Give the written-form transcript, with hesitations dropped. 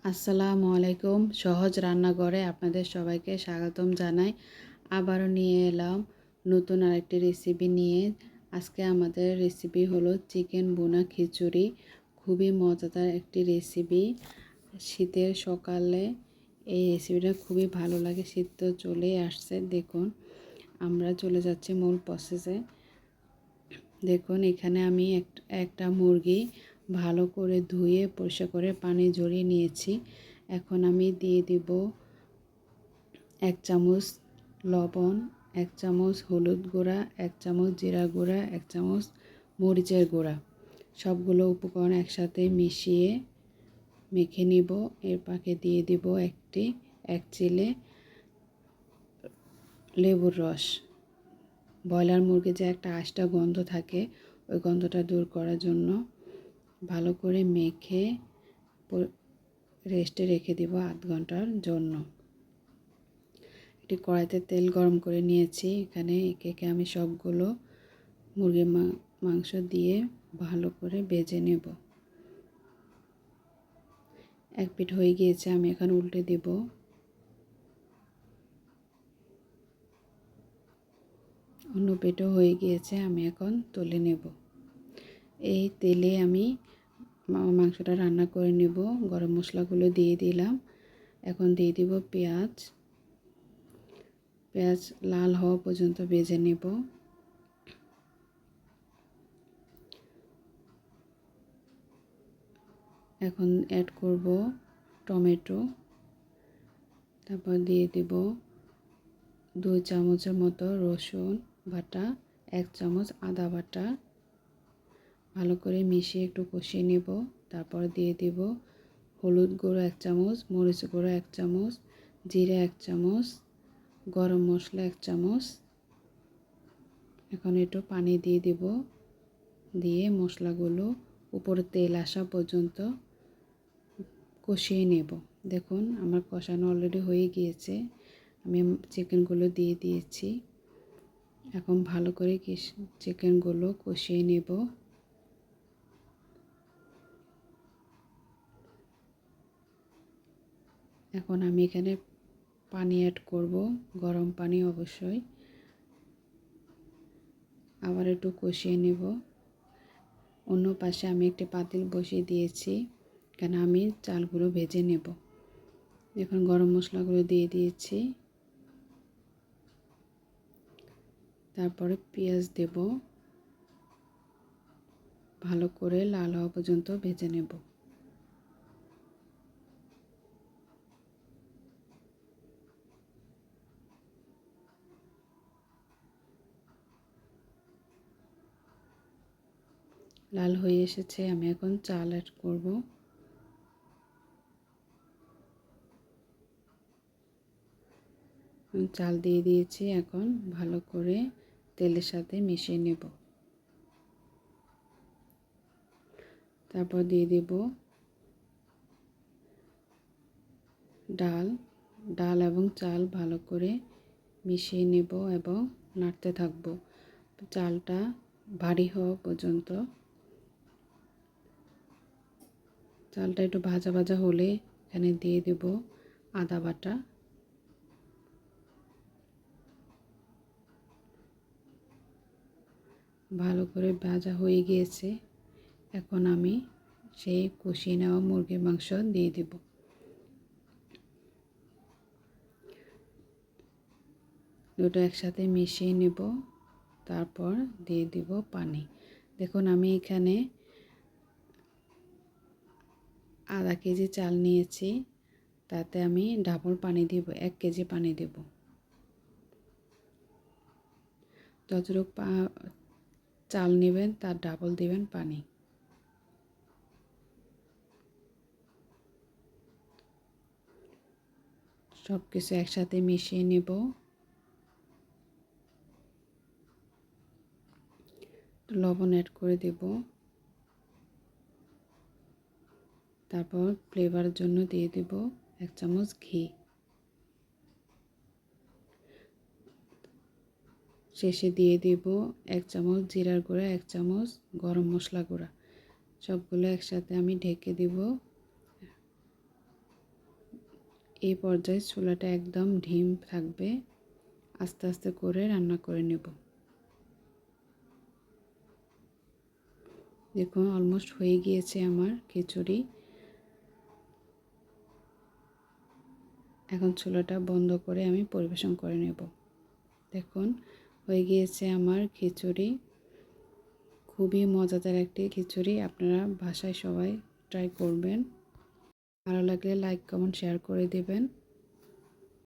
আসসালামু আলাইকুম। সহজ রান্নাঘরে আপনাদের সবাইকে স্বাগতম জানাই। আবারও নিয়ে এলাম নতুন আরেকটি রেসিপি নিয়ে। আজকে আমাদের রেসিপি হলো চিকেন ভুনা খিচুড়ি। খুবই মজাদার একটি রেসিপি। শীতের সকালে এই রেসিপিটা খুবই ভালো লাগে। শীত তো চলেই আসছে। দেখুন, আমরা চলে যাচ্ছি মূল প্রসেসে। দেখুন, এখানে আমি একটা মুরগি ভালো করে ধুয়ে পরিষ্কার করে পানি ঝরিয়ে নিয়েছি। এখন আমি দিয়ে দিব 1 চামচ লবণ, 1 চামচ হলুদ গুঁড়া, 1 চামচ জিরা গুঁড়া, 1 চামচ মরিচের গুঁড়া। সবগুলো উপকরণ একসাথে মিশিয়ে মেখে নিব। এর পাকে দিয়ে দিব এক চিলে লেবুর রস। ব্রয়লার মুরগির যে একটা আঁশটা গন্ধ থাকে, ওই গন্ধটা দূর করার জন্য ভালো করে মেখে রেস্টে রেখে দিব আধ ঘন্টার জন্য। একটি কড়াইতে তেল গরম করে নিয়েছি। এখানে একে আমি সবগুলো মুরগির মাংস দিয়ে ভালো করে ভেজে নেব। এক পিঠ হয়ে গিয়েছে, আমি এখন উল্টে দেব। অন্য পিঠও হয়ে গিয়েছে, আমি এখন তুলে নেব। এই তেলে আমি মাংসটা রান্না করে নেব। গরম মশলাগুলো দিয়ে দিলাম। এখন দিয়ে দিব পেঁয়াজ লাল হওয়া পর্যন্ত ভেজে নেব। এখন অ্যাড করব টমেটো। তারপর দিয়ে দেব 2 চামচের মতো রসুন বাটা, 1 চামচ আদা বাটা। ভালো করে মিশিয়ে একটু কষিয়ে নেব। তারপর দিয়ে দেব হলুদ গুঁড়ো 1 চামচ, মরিচ গুঁড়ো 1 চামচ, জিরা 1 চামচ, গরম মশলা 1 চামচ। এখন একটু পানি দিয়ে দেব। দিয়ে মশলাগুলো উপরে তেল আসা পর্যন্ত কষিয়ে নেব। দেখুন, আমার কষানো অলরেডি হয়ে গিয়েছে। আমি চিকেনগুলো দিয়ে দিয়েছি। এখন ভালো করে চিকেনগুলো কষিয়ে নেব। এখন আমি এখানে পানি অ্যাড করব, গরম পানি অবশ্যই। আবার একটু কষিয়ে নেব। অন্য পাশে আমি একটি পাতিল বসিয়ে দিয়েছি। এখানে আমি চালগুলো ভেজে নেব। এখন গরম মশলাগুলো দিয়ে দিয়েছি। তারপরে পেঁয়াজ দেব। ভালো করে লাল হওয়া পর্যন্ত ভেজে নেব। লাল হয়ে এসেছে, আমি এখন চাল অ্যাড করব। চাল দিয়ে দিয়েছি। এখন ভালো করে তেলের সাথে মিশিয়ে নেব। তারপর দিয়ে দেব ডাল এবং চাল ভালো করে মিশিয়ে নেব এবং নাড়তে থাকব চালটা ভারী হওয়া পর্যন্ত। চালটা একটু ভাজা ভাজা হলে এখানে দিয়ে দেব আদা বাটা। ভালো করে ভাজা হয়ে গিয়েছে। এখন আমি সেই কষিয়ে নেওয়া মুরগির মাংস দিয়ে দেব। দুটো একসাথে মিশিয়ে নেব। তারপর দিয়ে দিব পানি। দেখুন, আমি এখানে আধা কেজি চাল নিয়েছি। তাতে আমি ডাবল পানি দিব, 1 কেজি পানি দেব। যতটুকু চাল নেবেন তার ডাবল দিবেন পানি। সব কিছু একসাথে মিশিয়ে নেব। লবণ অ্যাড করে দেব। তারপর ফ্লেভারের জন্য দিয়ে দেব 1 চামচ ঘি। শেষে দিয়ে দেব 1 চামচ জিরার গুঁড়া, 1 চামচ গরম মশলা গুঁড়া। সবগুলো একসাথে আমি ঢেকে দেব। এই পর্যায়ে চুলাটা একদম ঢিম থাকবে। আস্তে আস্তে করে রান্না করে নেব। দেখুন অলমোস্ট হয়ে গিয়েছে আমার খিচুড়ি। এখন চুলাটা বন্ধ করে আমি পরিবেশন করে নেব। দেখুন হয়ে গিয়েছে আমার খিচুড়ি। খুবই মজাদার একটি খিচুড়ি। আপনারা বাসায় সবাই ট্রাই করবেন। ভালো লাগলে লাইক কমেন্ট শেয়ার করে দেবেন।